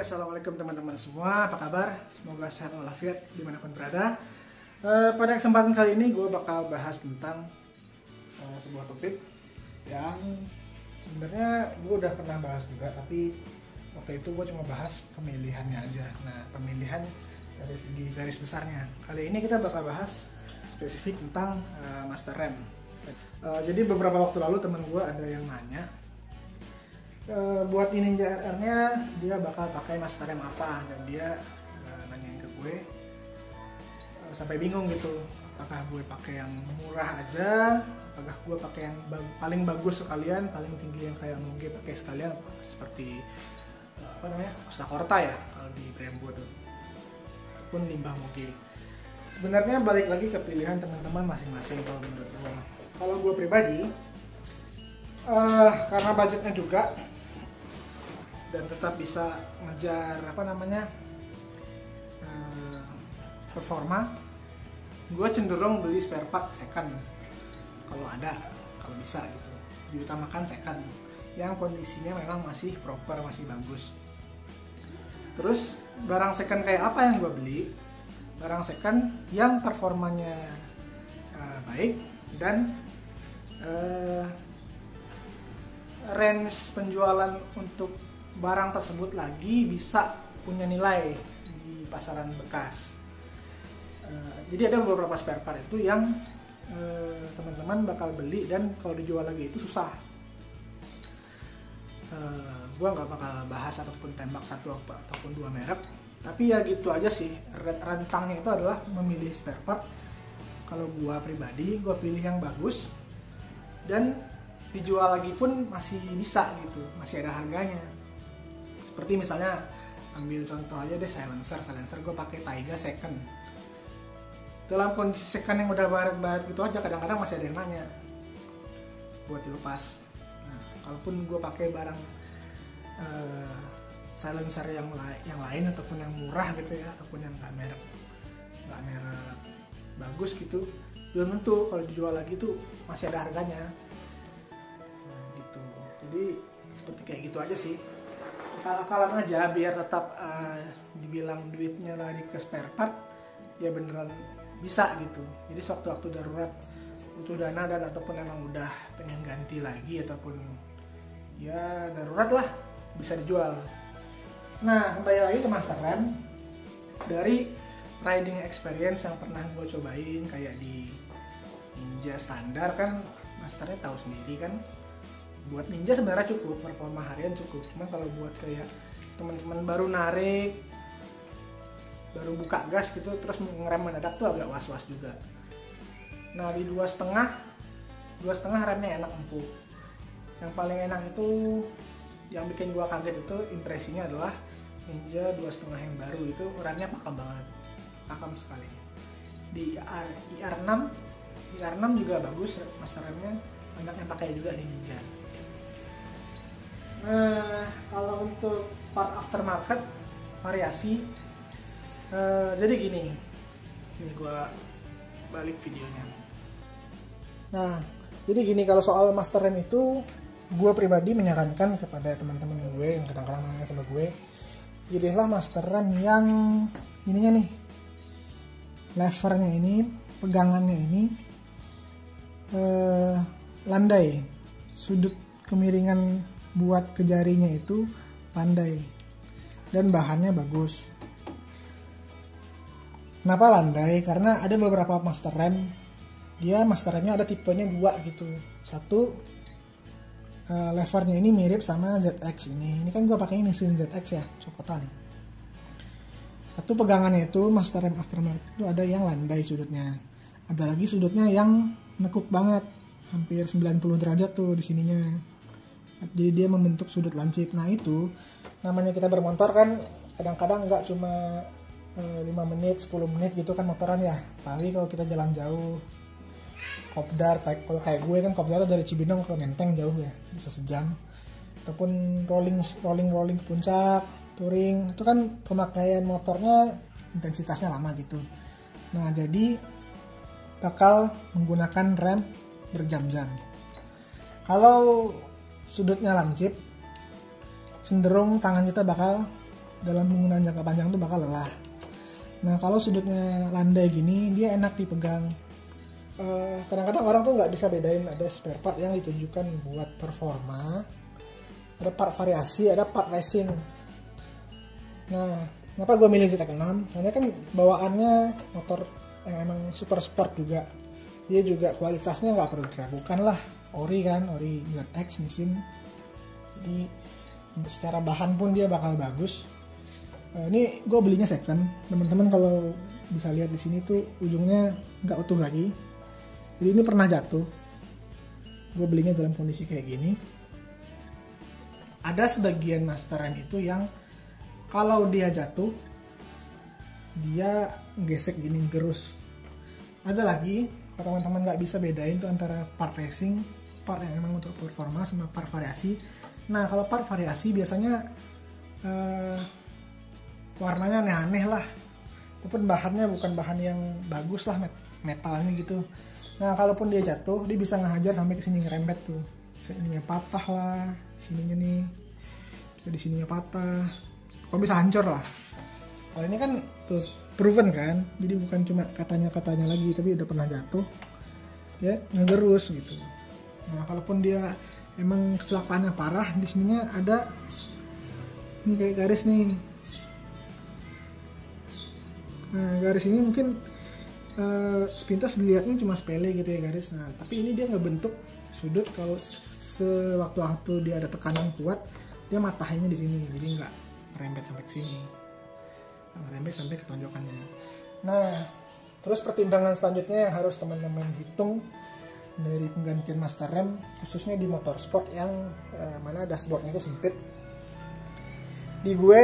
Assalamualaikum teman-teman semua, apa kabar? Semoga sehat walafiat dimanapun berada. Pada kesempatan kali ini gue bakal bahas tentang sebuah topik yang sebenarnya gue udah pernah bahas juga, tapi waktu itu gue cuma bahas pemilihannya aja. Nah, pemilihan dari segi garis besarnya. Kali ini kita bakal bahas spesifik tentang master RAM. Jadi beberapa waktu lalu teman gue ada yang nanya, buat ini Ninja RR-nya dia bakal pakai master RAM apa, dan dia nanyain ke gue, sampai bingung gitu, apakah gue pakai yang murah aja, apakah gue pakai yang paling bagus sekalian, paling tinggi yang kayak Muge pakai sekalian, seperti apa namanya, Costa ya kalau di Brembo tuh, pun limbah Muge. Sebenarnya balik lagi ke pilihan teman-teman masing-masing kalau menurut gue. Kalau gue pribadi, karena budgetnya juga dan tetap bisa ngejar performa, gue cenderung beli spare part second kalau ada, kalau bisa gitu. Diutamakan second yang kondisinya memang masih proper, masih bagus. Terus barang second kayak apa yang gue beli? Barang second yang performanya baik dan range penjualan untuk barang tersebut lagi bisa punya nilai di pasaran bekas. Jadi ada beberapa spare part itu yang teman-teman bakal beli dan kalau dijual lagi itu susah. Gua nggak bakal bahas ataupun tembak satu ataupun dua merek, tapi ya gitu aja sih. Rentangnya itu adalah memilih spare part. Kalau gua pribadi, gua pilih yang bagus dan dijual lagi pun masih bisa gitu, masih ada harganya. Seperti misalnya ambil contoh aja deh, silencer gue pakai Taiga second. Dalam kondisi second yang udah baret-baret gitu aja, kadang-kadang masih ada yang nanya buat dilepas. Nah, kalaupun gue pakai barang silencer yang lain ataupun yang murah gitu ya, ataupun yang nggak merek bagus gitu, belum tentu kalau dijual lagi tuh masih ada harganya. Nah, gitu. Jadi seperti kayak gitu aja sih. Akal-akalan aja biar tetap dibilang duitnya lari ke spare part, ya beneran bisa gitu. Jadi sewaktu-waktu darurat butuh dana dan ataupun emang udah pengen ganti lagi ataupun ya darurat lah, bisa dijual. Nah, kembali lagi ke master RAM. Dari riding experience yang pernah gue cobain kayak di Ninja standar kan, masternya tahu sendiri kan. Buat Ninja sebenarnya cukup, performa harian cukup. Cuma kalau buat kayak teman-teman baru narik, baru buka gas gitu, terus ngerem mendadak tuh agak was-was juga. Nah di 2,5 remnya enak, empuk. Yang paling enak itu, yang bikin gua kaget itu impresinya adalah Ninja 2,5 yang baru itu remnya pakem banget, pakem sekali. Di IR6 juga bagus master remnya, banyak yang pakai juga di Ninja. Nah, kalau untuk part aftermarket variasi, jadi gini, ini gua balik videonya. Nah, jadi gini, kalau soal master RAM itu, gua pribadi menyarankan kepada teman-teman gue yang kadang-kadang nanya sama gue, pilihlah master RAM yang ininya nih, levernya ini, pegangannya ini landai, sudut kemiringan buat ke jarinya itu landai dan bahannya bagus. Kenapa landai? Karena ada beberapa master RAM, dia master RAM-nya ada tipenya dua gitu. Satu levernya ini mirip sama ZX ini kan gue pakai ini Nissin ZX ya, copotan. Satu pegangannya itu master RAM aftermarket itu ada yang landai sudutnya, ada lagi sudutnya yang nekuk banget, hampir 90 derajat tuh di sininya. Jadi dia membentuk sudut lancip. Nah itu namanya kita bermotor kan, kadang-kadang nggak cuma 5 menit, 10 menit gitu kan motoran ya. Apalagi kalau kita jalan jauh, kopdar, kalau kayak gue kan kopdar dari Cibinong ke Menteng jauh ya, bisa sejam. Ataupun rolling puncak, touring, itu kan pemakaian motornya intensitasnya lama gitu. Nah jadi bakal menggunakan rem berjam-jam. Kalau sudutnya lancip, cenderung tangan kita bakal dalam penggunaan jangka panjang tuh bakal lelah. Nah kalau sudutnya landai gini dia enak dipegang. Kadang-kadang orang tuh nggak bisa bedain ada spare part yang ditunjukkan buat performa, ada part variasi, ada part racing. Nah kenapa gue milih ZX6? Karena kan bawaannya motor yang emang super sport juga, dia juga kualitasnya nggak perlu diragukan lah, ori kan, ori ZX Nissin. Jadi secara bahan pun dia bakal bagus. Ini gue belinya second, teman-teman kalau bisa lihat di sini tuh ujungnya nggak utuh lagi. Jadi ini pernah jatuh. Gue belinya dalam kondisi kayak gini. Ada sebagian master rem itu yang kalau dia jatuh dia gesek gini gerus. Ada lagi kalau teman-teman nggak bisa bedain tuh antara part racing, part yang emang untuk performa sama part variasi. Nah kalau part variasi biasanya warnanya aneh-aneh lah, ataupun bahannya bukan bahan yang bagus lah, metalnya gitu. Nah kalaupun dia jatuh dia bisa ngehajar sampai ke sini, ngerembet tuh, sininya patah lah, sininya nih bisa di sininya patah, kok bisa hancur lah. Kalau ini kan tuh proven kan, jadi bukan cuma katanya lagi, tapi udah pernah jatuh ya ngegerus gitu. Nah kalaupun dia emang kecelakaannya parah, di sininya ada ini kayak garis nih. Nah garis ini mungkin sepintas dilihatnya cuma sepele gitu ya garis. Nah tapi ini dia ngebentuk sudut, kalau sewaktu-waktu dia ada tekanan kuat dia matahinnya di sini, jadi nggak merembet sampai ke sini, merembet sampai ke tonjokannya. Nah terus pertimbangan selanjutnya yang harus teman-teman hitung dari penggantian master rem, khususnya di motor sport yang mana dashboardnya itu sempit. Di gue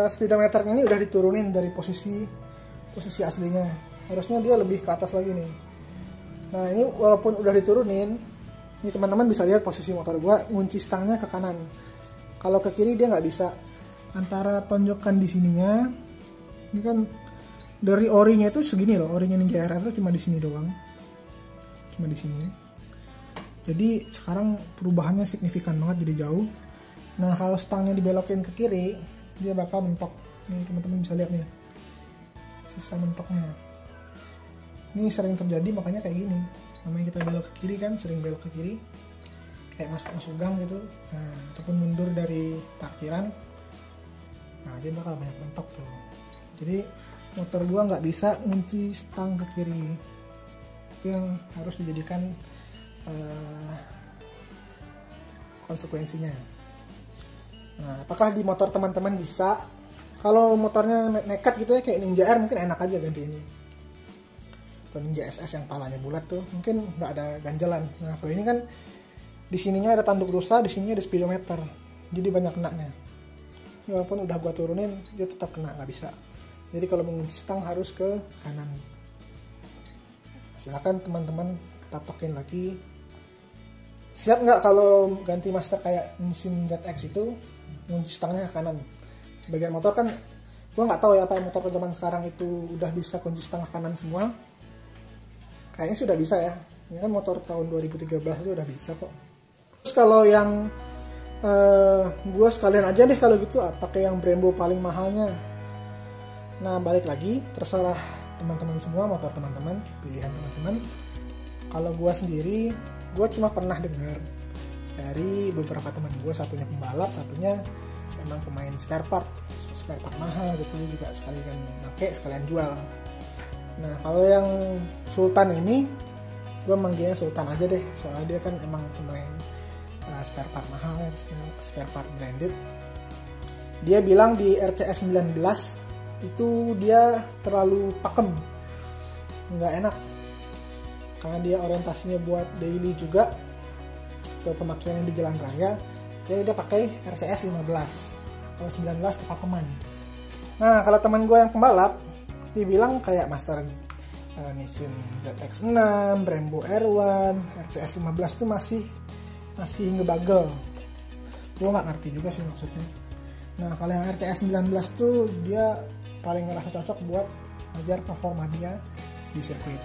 speedometer ini udah diturunin dari posisi aslinya, harusnya dia lebih ke atas lagi nih. Nah ini walaupun udah diturunin, ini teman-teman bisa lihat posisi motor gua, ngunci stangnya ke kanan. Kalau ke kiri dia nggak bisa. Antara tonjokan di sininya, ini kan dari orinya itu segini loh, orinya Ninja RR itu cuma di sini doang, cuma di sini. Jadi sekarang perubahannya signifikan banget, jadi jauh. Nah kalau stangnya dibelokin ke kiri, dia bakal mentok. Nih teman-teman bisa lihat nih, sisa mentoknya. Ini sering terjadi, makanya kayak gini. Namanya kita belok ke kiri kan, sering belok ke kiri, kayak masuk gang gitu. Nah, ataupun mundur dari parkiran. Nah, dia bakal banyak mentok tuh. Jadi motor gua nggak bisa ngunci stang ke kiri. Itu yang harus dijadikan konsekuensinya. Nah, apakah di motor teman-teman bisa? Kalau motornya nekat gitu ya kayak Ninja R, mungkin enak aja ganti ini. Atau Ninja SS yang palanya bulat tuh, mungkin nggak ada ganjalan. Nah kalau ini kan di sininya ada tanduk rusa, di sininya ada speedometer, jadi banyak kenanya. Walaupun udah gua turunin, dia tetap kena, nggak bisa. Jadi kalau mengunci stang harus ke kanan. Silakan teman-teman patokin lagi. Siap nggak kalau ganti master kayak Nissin ZX itu mengunci stangnya ke kanan? Sebagian motor kan, gue nggak tahu ya apa motor zaman sekarang itu udah bisa kunci stang ke kanan semua. Kayaknya sudah bisa ya. Ini kan motor tahun 2013 itu udah bisa kok. Terus kalau yang gue sekalian aja deh kalau gitu pakai yang Brembo paling mahalnya. Nah balik lagi, terserah teman-teman semua, motor teman-teman, pilihan teman-teman. Kalau gue sendiri, gue cuma pernah dengar dari beberapa teman gue, satunya pembalap, satunya emang pemain spare part mahal gitu, juga sekalian pakai sekalian jual. Nah kalau yang Sultan ini, gue manggilnya Sultan aja deh, soalnya dia kan emang pemain spare part mahal ya, spare part branded. Dia bilang di RCS 19 itu dia terlalu pakem, nggak enak, karena dia orientasinya buat daily juga atau pemakaiannya di jalan raya. Jadi dia pakai RCS 15, kalau 19 kepakeman. Nah kalau teman gue yang pembalap, dia bilang kayak master Nissin ZX6, Brembo R1, RCS 15 itu masih ngebagel. Gue nggak ngerti juga sih maksudnya. Nah kalau yang RCS 19 tuh dia paling ngerasa cocok buat ngajar performa dia di sirkuit.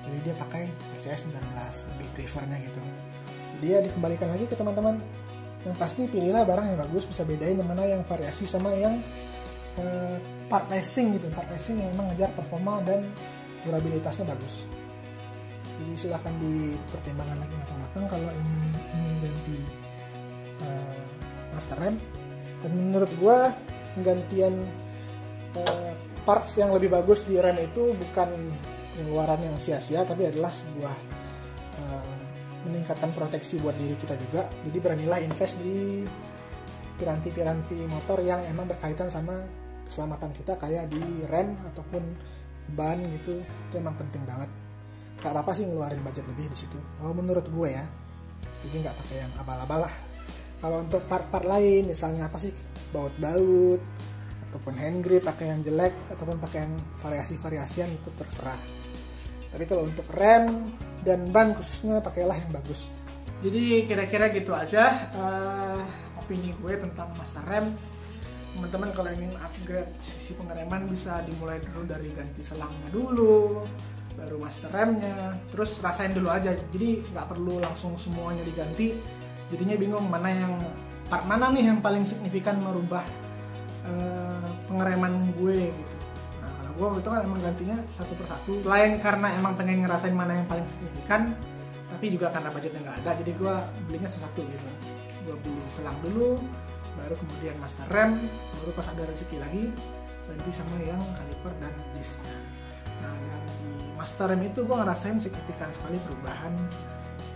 Jadi dia pakai RCS 19, lebih prefernya gitu. Jadi ya dikembalikan lagi ke teman-teman. Yang pasti pilihlah barang yang bagus, bisa bedain mana yang variasi sama yang part racing gitu, part racing yang memang ngejar performa dan durabilitasnya bagus. Jadi silahkan dipertimbangkan lagi matang-matang kalau ingin ganti master rem. Dan menurut gua penggantian parts yang lebih bagus di rem itu bukan pengeluaran yang sia-sia, tapi adalah sebuah meningkatkan proteksi buat diri kita juga. Jadi beranilah invest di piranti-piranti motor yang emang berkaitan sama keselamatan kita, kayak di rem ataupun ban gitu. Itu emang penting banget. Gak apa-apa sih ngeluarin budget lebih di situ. Kalau menurut gue ya, jadi nggak pakai yang abal-abal lah. Kalau untuk part-part lain, misalnya apa sih, baut-baut ataupun hand grip pakai yang jelek ataupun pakai yang variasi-variasian, itu terserah. Tapi kalau untuk rem dan ban khususnya pakailah yang bagus. Jadi kira-kira gitu aja opini gue tentang master rem. Teman-teman kalau ingin upgrade sisi pengereman bisa dimulai dulu dari ganti selangnya dulu, baru master remnya, terus rasain dulu aja. Jadi nggak perlu langsung semuanya diganti. Jadinya bingung part mana nih yang paling signifikan merubah pengereman gue gitu. Nah, kalau gue waktu itu kan emang gantinya satu persatu. Selain karena emang pengen ngerasain mana yang paling signifikan, tapi juga karena budgetnya nggak ada, jadi gue belinya satu gitu. Gue beli selang dulu, baru kemudian master rem, baru pas ada rezeki lagi ganti sama yang kaliper dan disknya. Nah, yang di master rem itu gue ngerasain signifikan sekali perubahan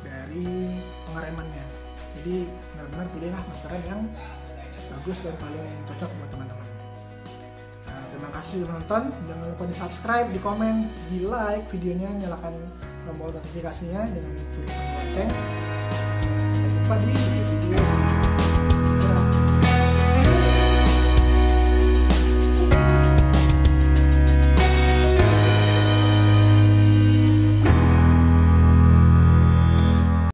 dari pengeremannya. Jadi benar-benar pilihlah master rem yang bagus dan paling cocok buat teman-teman. Nah, terima kasih sudah menonton. Jangan lupa di subscribe, di komen, di like videonya, nyalakan tombol notifikasinya dengan klik tombol lonceng. Sampai jumpa di video